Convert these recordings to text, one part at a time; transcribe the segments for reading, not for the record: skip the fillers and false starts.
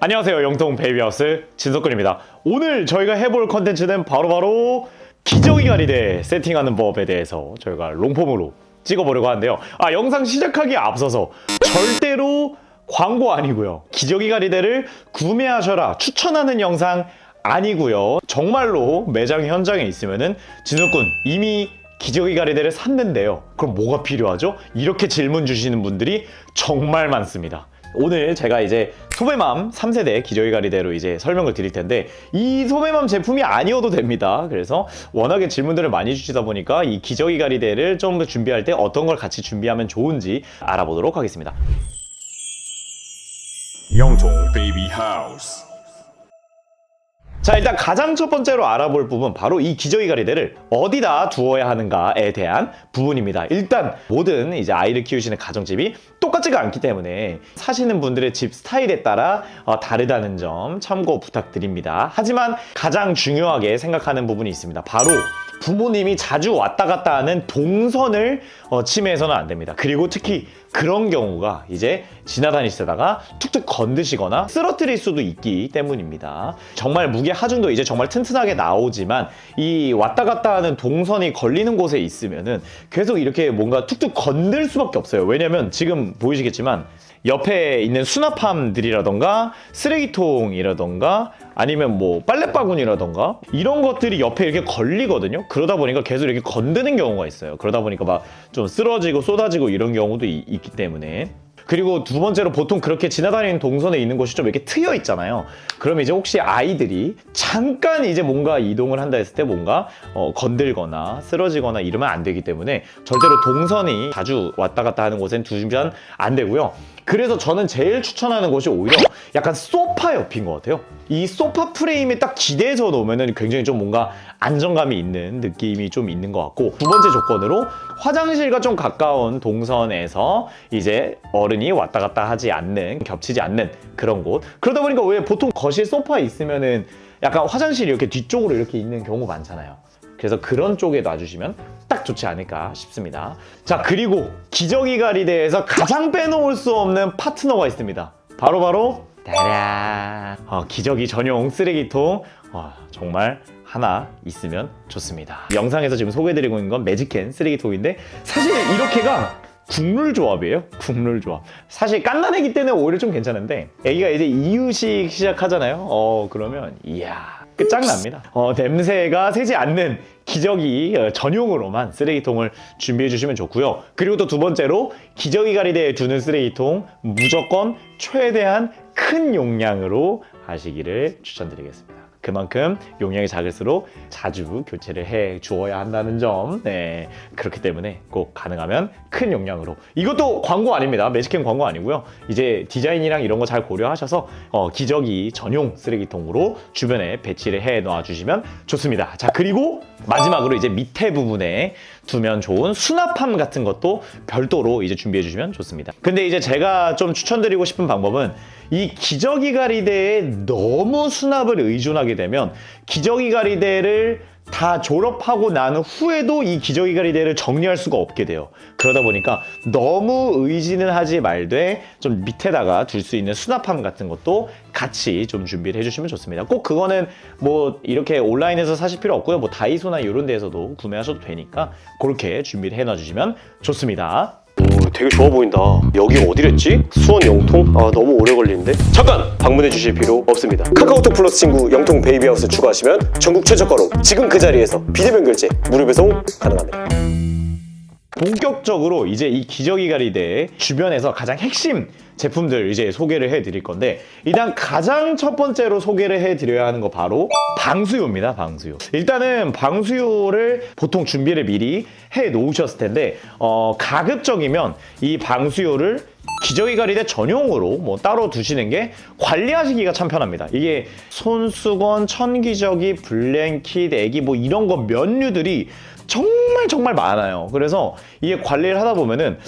안녕하세요. 영통 베이비하우스 진석근입니다. 오늘 저희가 해볼 컨텐츠는 바로 기저귀 가리대 세팅하는 법에 대해서 저희가 롱폼으로 찍어보려고 하는데요. 영상 시작하기에 앞서서 절대로 광고 아니고요. 기저귀 가리대를 구매하셔라 추천하는 영상 아니고요. 정말로 매장 현장에 있으면은 진석군 이미 기저귀 가리대를 샀는데요. 그럼 뭐가 필요하죠? 이렇게 질문 주시는 분들이 정말 많습니다. 오늘 제가 이제 소매맘 3세대 기저귀 가리대로 이제 설명을 드릴 텐데 이 소매맘 제품이 아니어도 됩니다. 그래서 워낙에 질문들을 많이 주시다 보니까 이 기저귀 가리대를 좀 더 준비할 때 어떤 걸 같이 준비하면 좋은지 알아보도록 하겠습니다. 영통 베이비 하우스. 자, 일단 가장 첫 번째로 알아볼 부분 바로 이 기저귀 가리대를 어디다 두어야 하는가에 대한 부분입니다. 일단 모든 이제 아이를 키우시는 가정집이 똑같지가 않기 때문에 사시는 분들의 집 스타일에 따라 다르다는 점 참고 부탁드립니다. 하지만 가장 중요하게 생각하는 부분이 있습니다. 바로 부모님이 자주 왔다 갔다 하는 동선을 침해해서는 안 됩니다. 그리고 특히 그런 경우가 이제 지나다니시다가 툭툭 건드시거나 쓰러뜨릴 수도 있기 때문입니다. 정말 무게 하중도 이제 정말 튼튼하게 나오지만 이 왔다 갔다 하는 동선이 걸리는 곳에 있으면은 계속 이렇게 뭔가 툭툭 건들 수밖에 없어요. 왜냐면 지금 보이시겠지만 옆에 있는 수납함들이라던가 쓰레기통이라던가 아니면 뭐 빨랫바구니라던가 이런 것들이 옆에 이렇게 걸리거든요. 그러다 보니까 계속 이렇게 건드는 경우가 있어요. 그러다 보니까 막 좀 쓰러지고 쏟아지고 이런 경우도 있기 때문에. 그리고 두 번째로 보통 그렇게 지나다니는 동선에 있는 곳이 좀 이렇게 트여 있잖아요. 그러면 이제 혹시 아이들이 잠깐 이제 뭔가 이동을 한다 했을 때 뭔가 건들거나 쓰러지거나 이러면 안 되기 때문에 절대로 동선이 자주 왔다 갔다 하는 곳엔 두시면 안 되고요. 그래서 저는 제일 추천하는 곳이 오히려 약간 소파 옆인 것 같아요. 이 소파 프레임에 딱 기대서 놓으면 굉장히 좀 뭔가 안정감이 있는 느낌이 좀 있는 것 같고, 두 번째 조건으로 화장실과 좀 가까운 동선에서 이제 어른이 왔다 갔다 하지 않는, 겹치지 않는 그런 곳. 그러다 보니까 왜 보통 거실 소파 있으면은 약간 화장실이 이렇게 뒤쪽으로 이렇게 있는 경우 많잖아요. 그래서 그런 쪽에 놔주시면 딱 좋지 않을까 싶습니다. 자, 그리고 기저귀 가리대에서 가장 빼놓을 수 없는 파트너가 있습니다. 바로 따라 기저귀 전용 쓰레기통. 정말 하나 있으면 좋습니다. 영상에서 지금 소개해드리고 있는 건 매직캔 쓰레기통인데 사실 이렇게가 국룰 조합이에요. 국룰 조합. 사실 갓난애기 때는 오히려 좀 괜찮은데 애기가 이제 이유식 시작하잖아요. 그러면 이야 끝장납니다. 냄새가 새지 않는 기저귀 전용으로만 쓰레기통을 준비해 주시면 좋고요. 그리고 또 두 번째로 기저귀 가리대에 두는 쓰레기통 무조건 최대한 큰 용량으로 하시기를 추천드리겠습니다. 그만큼 용량이 작을수록 자주 교체를 해 주어야 한다는 점. 네, 그렇기 때문에 꼭 가능하면 큰 용량으로. 이것도 광고 아닙니다. 매직캔 광고 아니고요. 이제 디자인이랑 이런 거 잘 고려하셔서 기저귀 전용 쓰레기통으로 주변에 배치를 해 놔 주시면 좋습니다. 자, 그리고 마지막으로 이제 밑에 부분에 두면 좋은 수납함 같은 것도 별도로 이제 준비해 주시면 좋습니다. 근데 이제 제가 좀 추천드리고 싶은 방법은 이 기저귀 가리대에 너무 수납을 의존하게 되면 기저귀 가리대를 다 졸업하고 난 후에도 이 기저귀 가리대를 정리할 수가 없게 돼요. 그러다 보니까 너무 의지는 하지 말되 좀 밑에다가 둘 수 있는 수납함 같은 것도 같이 좀 준비를 해주시면 좋습니다. 꼭 그거는 뭐 이렇게 온라인에서 사실 필요 없고요. 뭐 다이소나 이런 데에서도 구매하셔도 되니까 그렇게 준비를 해놔주시면 좋습니다. 오, 되게 좋아 보인다. 여기 어디랬지? 수원 영통? 너무 오래 걸리는데? 잠깐! 방문해 주실 필요 없습니다. 카카오톡 플러스 친구 영통 베이비하우스 추가하시면 전국 최저가로 지금 그 자리에서 비대면 결제 무료 배송 가능합니다. 본격적으로 이제 이 기저귀 가리대 주변에서 가장 핵심 제품들 이제 소개를 해드릴 건데, 일단 가장 첫 번째로 소개를 해드려야 하는 거 바로 방수요입니다. 방수요. 일단은 방수요를 보통 준비를 미리 해 놓으셨을 텐데 가급적이면 이 방수요를 기저귀 가리대 전용으로 뭐 따로 두시는 게 관리하시기가 참 편합니다. 이게 손수건, 천기저귀, 블랭킷, 애기 뭐 이런 거 면류들이 정말 많아요. 그래서 이게 관리를 하다 보면은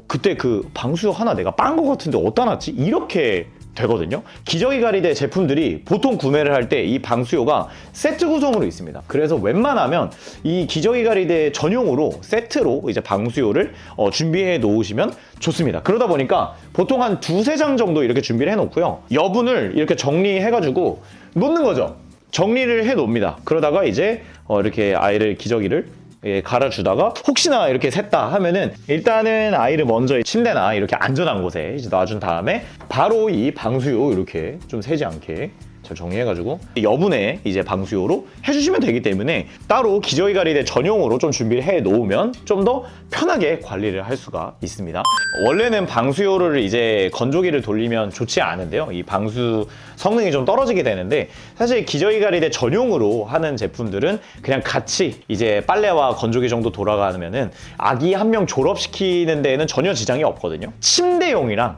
그때 그 방수요 하나 내가 빤 거 같은데 어디다 놨지? 이렇게 되거든요. 기저귀 가리대 제품들이 보통 구매를 할 때 이 방수요가 세트 구성으로 있습니다. 그래서 웬만하면 이 기저귀 가리대 전용으로 세트로 이제 방수요를 준비해 놓으시면 좋습니다. 그러다 보니까 보통 한 두세 장 정도 이렇게 준비를 해 놓고요. 여분을 이렇게 정리해가지고 놓는 거죠. 정리를 해 놓습니다. 그러다가 이제 이렇게 아이를 기저귀를 갈아주다가 혹시나 이렇게 샜다 하면은 일단은 아이를 먼저 침대나 이렇게 안전한 곳에 이제 놔준 다음에 바로 이 방수요 이렇게 좀 새지 않게 잘 정리해가지고 여분의 이제 방수요로 해주시면 되기 때문에 따로 기저귀 가리대 전용으로 좀 준비를 해 놓으면 좀 더 편하게 관리를 할 수가 있습니다. 원래는 방수요를 이제 건조기를 돌리면 좋지 않은데요. 이 방수 성능이 좀 떨어지게 되는데 사실 기저귀 가리대 전용으로 하는 제품들은 그냥 같이 이제 빨래와 건조기 정도 돌아가면은 아기 한 명 졸업시키는 데에는 전혀 지장이 없거든요. 침대용이랑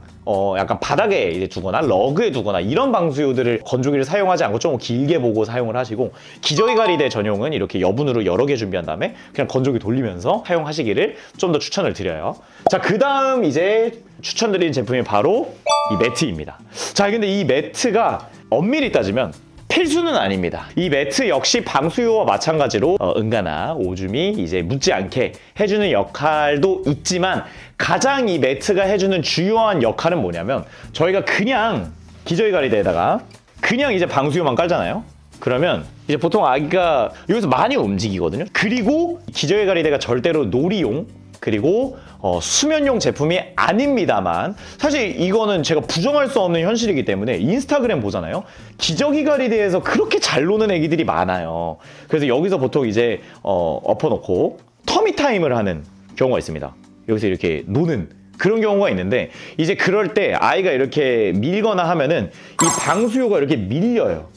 약간 바닥에 이제 두거나 러그에 두거나 이런 방수요들을 건조기를 사용하지 않고 좀 길게 보고 사용을 하시고 기저귀 가리대 전용은 이렇게 여분으로 여러 개 준비한 다음에 그냥 건조기 돌리면서 사용하시기를 좀 더 추천을 드려요. 자, 그 다음 이제 추천드린 제품이 바로 이 매트입니다. 자, 근데 이 매트가 엄밀히 따지면 필수는 아닙니다. 이 매트 역시 방수요와 마찬가지로 응가나 오줌이 이제 묻지 않게 해주는 역할도 있지만 가장 이 매트가 해주는 주요한 역할은 뭐냐면 저희가 그냥 기저귀 가리대에다가 그냥 이제 방수요만 깔잖아요. 그러면 이제 보통 아기가 여기서 많이 움직이거든요. 그리고 기저귀 가리대가 절대로 놀이용 그리고 수면용 제품이 아닙니다만 사실 이거는 제가 부정할 수 없는 현실이기 때문에 인스타그램 보잖아요. 기저귀 가리대에서 그렇게 잘 노는 애기들이 많아요. 그래서 여기서 보통 이제 엎어놓고 터미 타임을 하는 경우가 있습니다. 여기서 이렇게 노는 그런 경우가 있는데 이제 그럴 때 아이가 이렇게 밀거나 하면은 이 방수요가 이렇게 밀려요.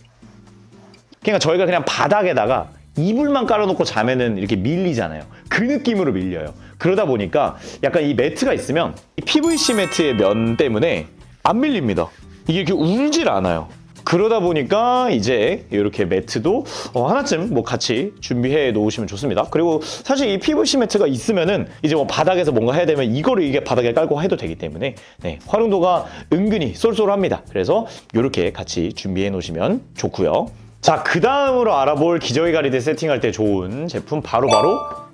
그러니까 저희가 그냥 바닥에다가 이불만 깔아놓고 자면은 이렇게 밀리잖아요. 그 느낌으로 밀려요. 그러다 보니까 약간 이 매트가 있으면 이 PVC 매트의 면 때문에 안 밀립니다. 이게 이렇게 울질 않아요. 그러다 보니까 이제 이렇게 매트도 하나쯤 뭐 같이 준비해 놓으시면 좋습니다. 그리고 사실 이 PVC 매트가 있으면은 이제 뭐 바닥에서 뭔가 해야 되면 이거를 이게 바닥에 깔고 해도 되기 때문에 활용도가 은근히 쏠쏠합니다. 그래서 이렇게 같이 준비해 놓으시면 좋고요. 자, 그 다음으로 알아볼 기저귀 가리대 세팅할 때 좋은 제품 바로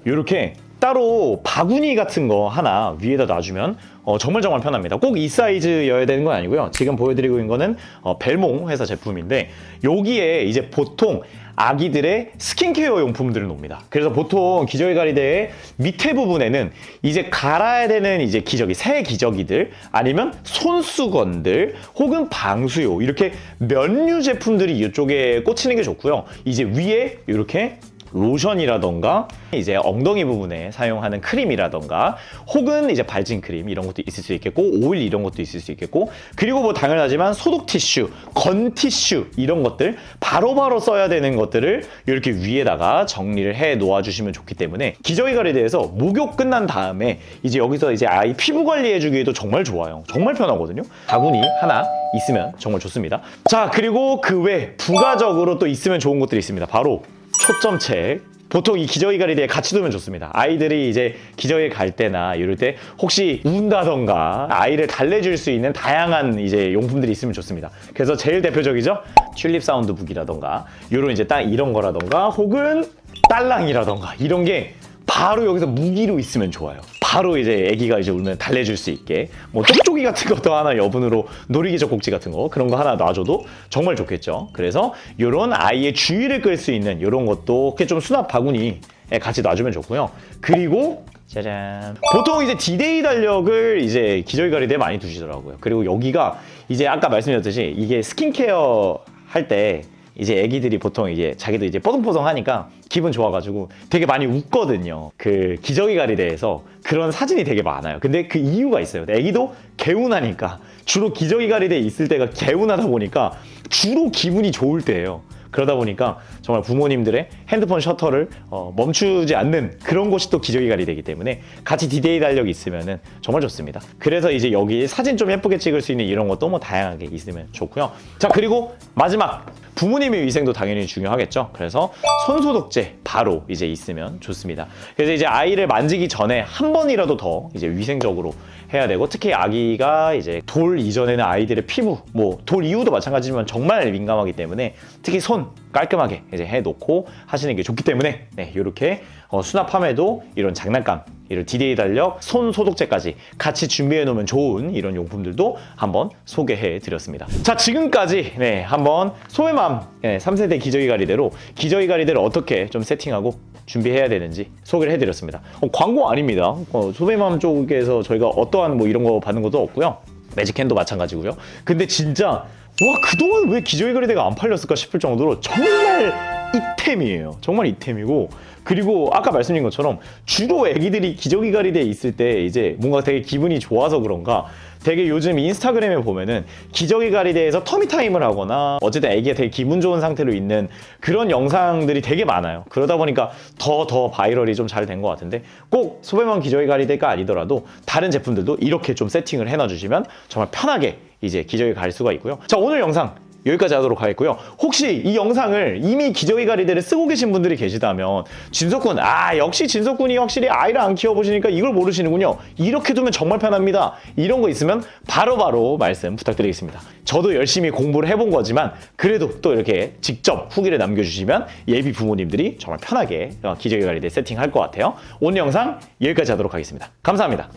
이렇게 따로 바구니 같은 거 하나 위에다 놔주면 정말 편합니다. 꼭 이 사이즈여야 되는 건 아니고요. 지금 보여드리고 있는 거는 벨몽 회사 제품인데 여기에 이제 보통 아기들의 스킨케어 용품들을 놓습니다. 그래서 보통 기저귀 가리대의 밑에 부분에는 이제 갈아야 되는 이제 기저귀, 새 기저귀들 아니면 손수건들 혹은 방수요 이렇게 면류 제품들이 이쪽에 꽂히는 게 좋고요. 이제 위에 이렇게 로션이라던가 이제 엉덩이 부분에 사용하는 크림이라던가 혹은 이제 발진 크림 이런 것도 있을 수 있겠고 오일 이런 것도 있을 수 있겠고 그리고 뭐 당연하지만 소독 티슈, 건 티슈 이런 것들 바로바로 써야 되는 것들을 이렇게 위에다가 정리를 해 놓아주시면 좋기 때문에 기저귀 가리대에서 목욕 끝난 다음에 이제 여기서 이제 아이 피부 관리해 주기에도 정말 좋아요. 정말 편하거든요. 바구니 하나 있으면 정말 좋습니다. 자, 그리고 그 외 부가적으로 또 있으면 좋은 것들이 있습니다. 바로 초점책. 보통 이 기저귀 가리대에 같이 두면 좋습니다. 아이들이 이제 기저귀 갈 때나 이럴 때 혹시 운다던가 아이를 달래줄 수 있는 다양한 이제 용품들이 있으면 좋습니다. 그래서 제일 대표적이죠. 튤립 사운드북이라던가 이런 이제 딱 이런 거라던가 혹은 딸랑이라던가 이런 게 바로 여기서 무기로 있으면 좋아요. 바로 이제 아기가 이제 울면 달래줄 수 있게 뭐 쪽쪽이 같은 것도 하나 여분으로 놀이기 젖꼭지 같은 거 그런 거 하나 놔줘도 정말 좋겠죠. 그래서 이런 아이의 주의를 끌 수 있는 이런 것도 이렇게 좀 수납 바구니에 같이 놔주면 좋고요. 그리고 짜잔. 보통 이제 디데이 달력을 이제 기저귀 가리대에 많이 두시더라고요. 그리고 여기가 이제 아까 말씀드렸듯이 이게 스킨케어 할 때 이제 애기들이 보통 이제 자기도 이제 뽀송뽀송 하니까 기분 좋아가지고 되게 많이 웃거든요. 그 기저귀 가리대에서 그런 사진이 되게 많아요. 근데 그 이유가 있어요. 애기도 개운하니까 주로 기저귀 가리대에 있을 때가 개운하다 보니까 주로 기분이 좋을 때예요. 그러다 보니까 정말 부모님들의 핸드폰 셔터를 멈추지 않는 그런 곳이 또 기저귀 가리대이기 때문에 같이 디데이 달력이 있으면은 정말 좋습니다. 그래서 이제 여기 사진 좀 예쁘게 찍을 수 있는 이런 것도 뭐 다양하게 있으면 좋고요. 자, 그리고 마지막 부모님의 위생도 당연히 중요하겠죠. 그래서 손소독제 바로 이제 있으면 좋습니다. 그래서 이제 아이를 만지기 전에 한 번이라도 더 이제 위생적으로 해야 되고, 특히 아기가 이제 돌 이전에는 아이들의 피부, 뭐 돌 이후도 마찬가지지만 정말 민감하기 때문에 특히 손 깔끔하게 이제 해놓고 하시는 게 좋기 때문에 네, 이렇게 수납함에도 이런 장난감, 이런 디데이 달력, 손 소독제까지 같이 준비해 놓으면 좋은 이런 용품들도 한번 소개해 드렸습니다. 자, 지금까지 네, 한번 소외맘 3세대 기저귀 가리대로 기저귀 가리대를 어떻게 좀 세팅하고 준비해야 되는지 소개를 해드렸습니다. 광고 아닙니다. 소외맘 쪽에서 저희가 어떠한 뭐 이런 거 받는 것도 없고요. 매직핸도 마찬가지고요. 근데 진짜 와, 그동안 왜 기저귀 가리대가 안 팔렸을까 싶을 정도로 정말 이템이에요. 정말 이템이고, 그리고 아까 말씀드린 것처럼 주로 애기들이 기저귀 가리대에 있을 때 이제 뭔가 되게 기분이 좋아서 그런가 되게 요즘 인스타그램에 보면은 기저귀 가리대에서 터미타임을 하거나 어쨌든 애기가 되게 기분 좋은 상태로 있는 그런 영상들이 되게 많아요. 그러다 보니까 더 바이럴이 좀 잘 된 것 같은데, 꼭 소배맘 기저귀 가리대가 아니더라도 다른 제품들도 이렇게 좀 세팅을 해놔주시면 정말 편하게 이제 기저귀 가릴 수가 있고요. 자, 오늘 영상 여기까지 하도록 하겠고요. 혹시 이 영상을 이미 기저귀 가리대를 쓰고 계신 분들이 계시다면, 진석군, 역시 진석군이 확실히 아이를 안 키워보시니까 이걸 모르시는군요. 이렇게 두면 정말 편합니다. 이런 거 있으면 바로바로 말씀 부탁드리겠습니다. 저도 열심히 공부를 해본 거지만 그래도 또 이렇게 직접 후기를 남겨주시면 예비 부모님들이 정말 편하게 기저귀 가리대 세팅할 것 같아요. 오늘 영상 여기까지 하도록 하겠습니다. 감사합니다.